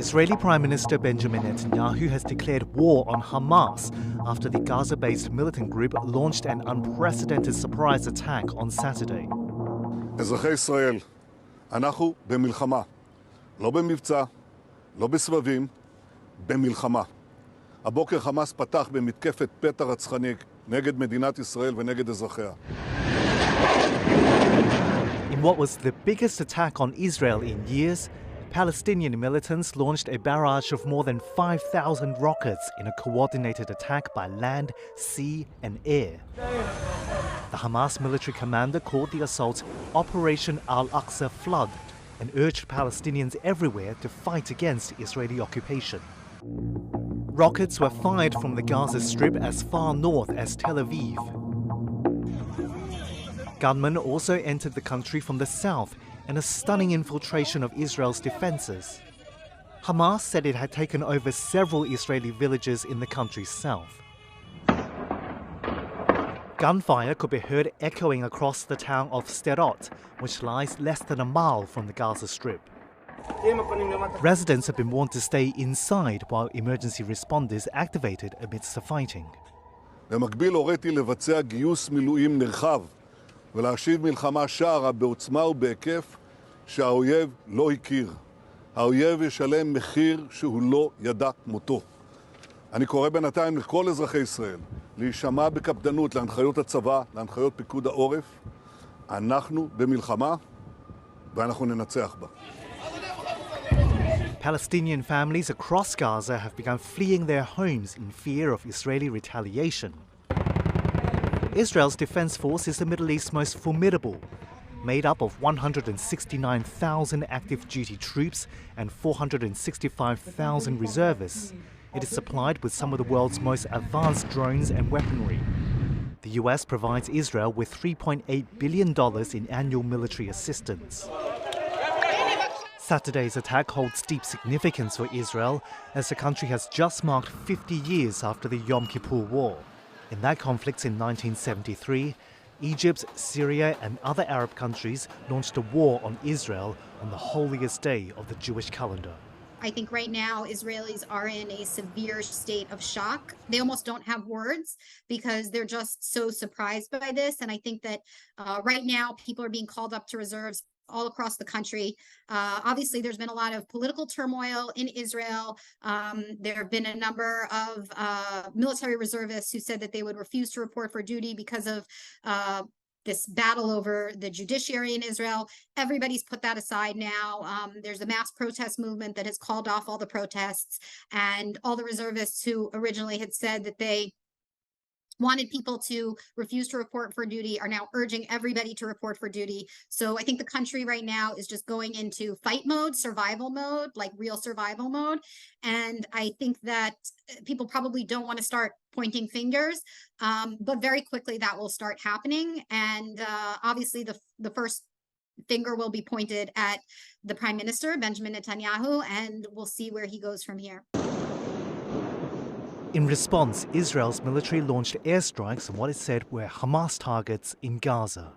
Israeli Prime Minister Benjamin Netanyahu has declared war on Hamas after the Gaza-based militant group launched an unprecedented surprise attack on Saturday. אזרחי ישראל, אנחנו במלחמה. לא במבצע, לא בסבבים, במלחמה. הבוקר חמאס פתח במתקפת פתע רצחני נגד מדינת ישראל ונגד אזרחיה. In what was the biggest attack on Israel in years, Palestinian militants launched a barrage of more than 5,000 rockets in a coordinated attack by land, sea and air. The Hamas military commander called the assault Operation Al-Aqsa Flood and urged Palestinians everywhere to fight against Israeli occupation. Rockets were fired from the Gaza Strip as far north as Tel Aviv. Gunmen also entered the country from the south in a stunning infiltration of Israel's defenses. Hamas said it had taken over several Israeli villages in the country's south. Gunfire could be heard echoing across the town of Sderot, which lies less than a mile from the Gaza Strip. Residents have been warned to stay inside while emergency responders activated amidst the fighting. במקביל הוריתי לבצע גיוס מילואים נרחב ולהשיב מלחמה שערה בעוצמה ובהיקף שהאויב לא הכיר. האויב ישלם מחיר שהוא לא ידע מותו. אני קורא בינתיים לכל אזרחי ישראל להישמע בקפדנות להנחיות הצבא, להנחיות פיקוד העורף. אנחנו במלחמה ואנחנו ננצח בה. Palestinian families across Gaza have begun fleeing their homes in fear of Israeli retaliation. Israel's defense force is the Middle East's most formidable, made up of 169,000 active duty troops and 465,000 reservists. It is supplied with some of the world's most advanced drones and weaponry. The US provides Israel with $3.8 billion in annual military assistance. Saturday's attack holds deep significance for Israel, as the country has just marked 50 years after the Yom Kippur War. In that conflict in 1973, Egypt, Syria and other Arab countries launched a war on Israel on the holiest day of the Jewish calendar. I think right now Israelis are in a severe state of shock. They almost don't have words because they're just so surprised by this. And I think that right now people are being called up to reserves all across the country. Obviously, there's been a lot of political turmoil in Israel. There have been a number of military reservists who said that they would refuse to report for duty because of this battle over the judiciary in Israel. Everybody's put that aside now. There's a mass protest movement that has called off all the protests, and all the reservists who originally had said that they wanted people to refuse to report for duty are now urging everybody to report for duty. So I think the country right now is just going into fight mode, survival mode, like real survival mode. And I think that people probably don't want to start pointing fingers, but very quickly that will start happening. And obviously the first finger will be pointed at the Prime Minister, Benjamin Netanyahu, and we'll see where he goes from here. In response, Israel's military launched airstrikes on what it said were Hamas targets in Gaza.